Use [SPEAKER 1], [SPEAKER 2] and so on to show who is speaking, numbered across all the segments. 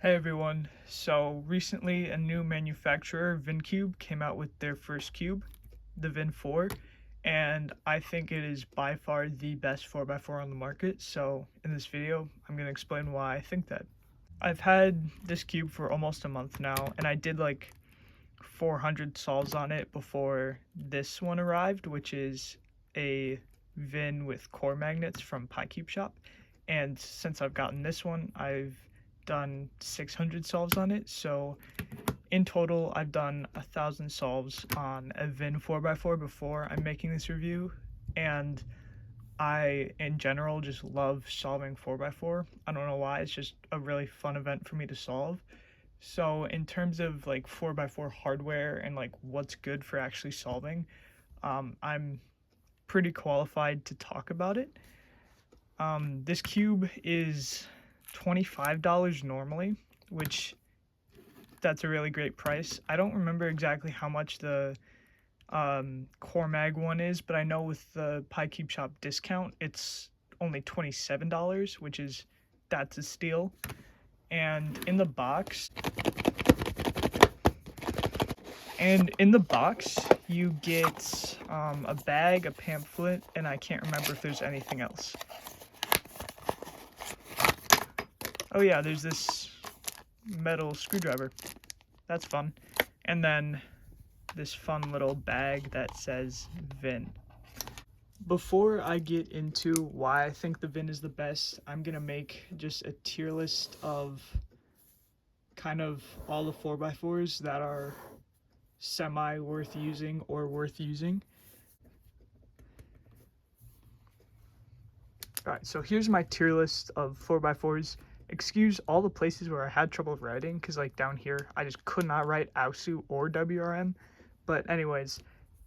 [SPEAKER 1] Hey everyone, so recently a new manufacturer, VinCube, came out with their first cube, the Vin 4, and I think it is by far the best 4x4 on the market, so in this video I'm going to explain why I think that. I've had this cube for almost a month now, and I did like 400 solves on it before this one arrived, which is a Vin with core magnets from PyCube Shop. And since I've gotten this one, I've done 600 solves on it. So in total, I've done 1,000 solves on a Vin 4x4 before I'm making this review. And I, in general, just love solving 4x4. I don't know why, it's just a really fun event for me to solve. So in terms of like 4x4 hardware and like what's good for actually solving, I'm pretty qualified to talk about it. This cube is $25 normally, which that's a really great price. I don't remember exactly how much the Core Mag one is, but I know with the PyCube Shop discount, it's only $27, which is, that's a steal. And in the box, you get a bag, a pamphlet, and I can't remember if there's anything else. Oh yeah, there's this metal screwdriver. That's fun. And then this fun little bag that says Vin. Before I get into why I think the Vin is the best, I'm gonna make just a tier list of kind of all the 4x4s that are semi worth using or worth using. Alright, so here's my tier list of 4x4s. Excuse all the places where I had trouble writing, because like down here, I just could not write AOSU or WRM. But anyways,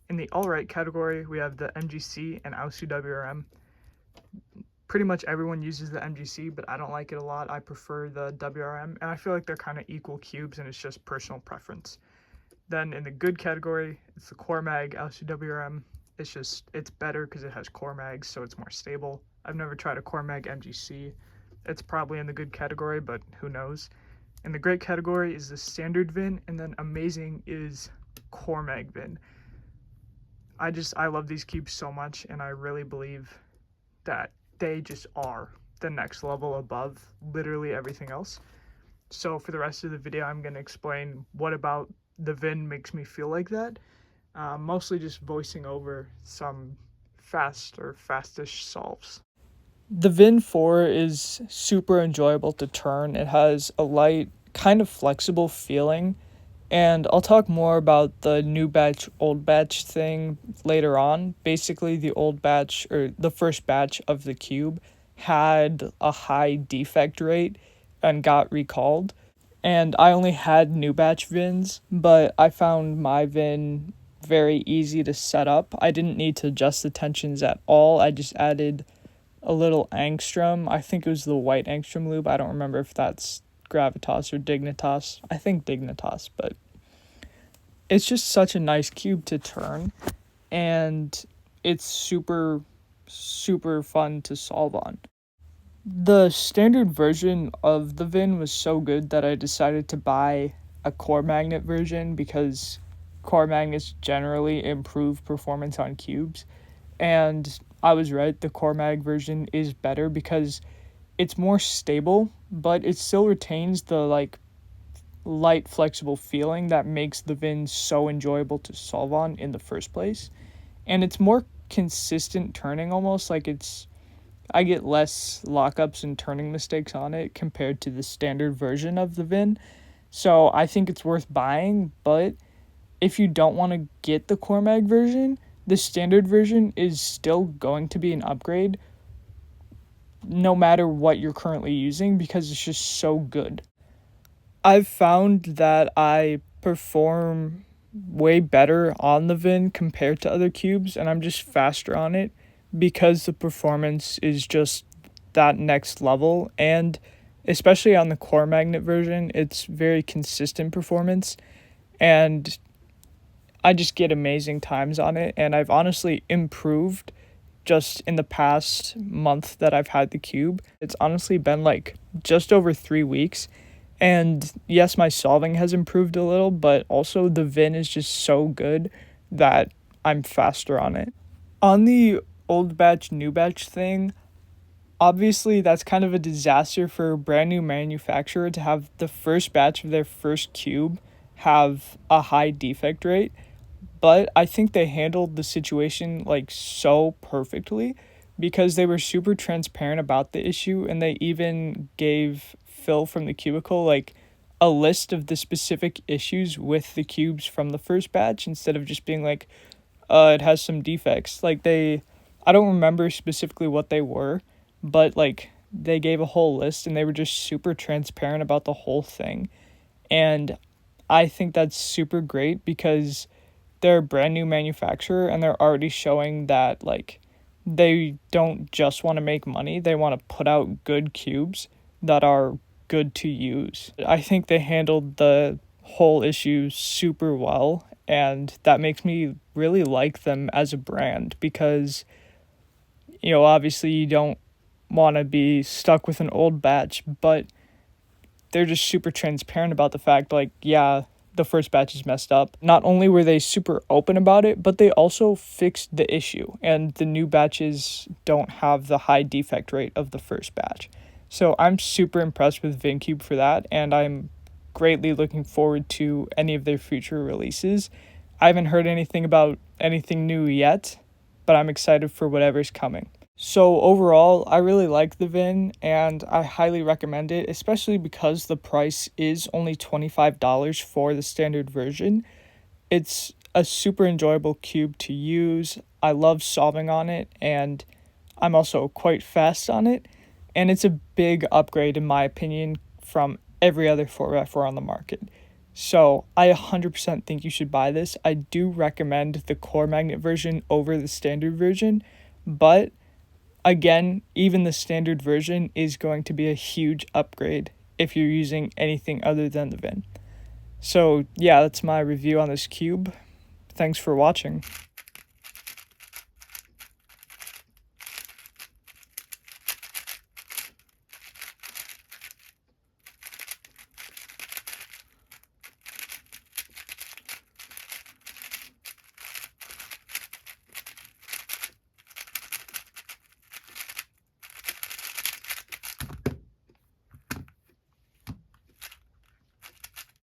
[SPEAKER 1] in the all-right category, we have the MGC and AOSU WRM. Pretty much everyone uses the MGC, but I don't like it a lot. I prefer the WRM, and I feel like they're kind of equal cubes, and it's just personal preference. Then in the good category, it's the Core Mag AOSU WRM. It's better because it has Core Mags, so it's more stable. I've never tried a Core Mag MGC. It's probably in the good category, but who knows. In the great category is the standard Vin, and then amazing is Core Mag Vin. I love these cubes so much, and I really believe that they just are the next level above literally everything else. So for the rest of the video, I'm going to explain what about the Vin makes me feel like that. Mostly just voicing over some fastish solves. The Vin 4 is super enjoyable to turn. It has a light, kind of flexible feeling, and I'll talk more about the new batch, old batch thing later on. Basically, the old batch, or the first batch of the cube, had a high defect rate and got recalled. And I only had new batch Vins, but I found my Vin very easy to set up. I didn't need to adjust the tensions at all. I just added a little angstrom. I think it was the white angstrom lube. I don't remember if that's Gravitas or Dignitas. I think Dignitas, but it's just such a nice cube to turn, and it's super fun to solve on. The standard version of the Vin was so good that I decided to buy a core magnet version because core magnets generally improve performance on cubes, and I was right, the core mag version is better because it's more stable, but it still retains the like light flexible feeling that makes the Vin so enjoyable to solve on in the first place. And it's more consistent turning, almost like I get less lockups and turning mistakes on it compared to the standard version of the Vin. So I think it's worth buying, but if you don't want to get the Core Mag version, the standard version is still going to be an upgrade no matter what you're currently using because it's just so good. I've found that I perform way better on the Vin compared to other cubes, and I'm just faster on it because the performance is just that next level, and especially on the core magnet version, it's very consistent performance, and I just get amazing times on it, and I've honestly improved just in the past month that I've had the cube. It's honestly been like just over 3 weeks, And yes, my solving has improved a little, but also the VIN is just so good that I'm faster on it. On the old batch, new batch thing, obviously that's kind of a disaster for a brand new manufacturer to have the first batch of their first cube have a high defect rate. But I think they handled the situation like so perfectly because they were super transparent about the issue, and they even gave Phil from the cubicle like a list of the specific issues with the cubes from the first batch instead of just being like, it has some defects. Like I don't remember specifically what they were, but like they gave a whole list and they were just super transparent about the whole thing. And I think that's super great because they're a brand new manufacturer and they're already showing that like they don't just want to make money, they want to put out good cubes that are good to use. I think they handled the whole issue super well, and that makes me really like them as a brand because, you know, obviously you don't want to be stuck with an old batch, but they're just super transparent about the fact, like, yeah, the first batch is messed up. Not only were they super open about it, but they also fixed the issue, and the new batches don't have the high defect rate of the first batch. So I'm super impressed with VinCube for that, and I'm greatly looking forward to any of their future releases. I haven't heard anything about anything new yet, but I'm excited for whatever's coming. So overall, I really like the VIN and I highly recommend it, especially because the price is only $25 for the standard version. It's a super enjoyable cube to use. I love solving on it, and I'm also quite fast on it. And it's a big upgrade, in my opinion, from every other 4x4 on the market. So I 100% think you should buy this. I do recommend the core magnet version over the standard version, but again, even the standard version is going to be a huge upgrade if you're using anything other than the VIN. So yeah, that's my review on this cube. Thanks for watching.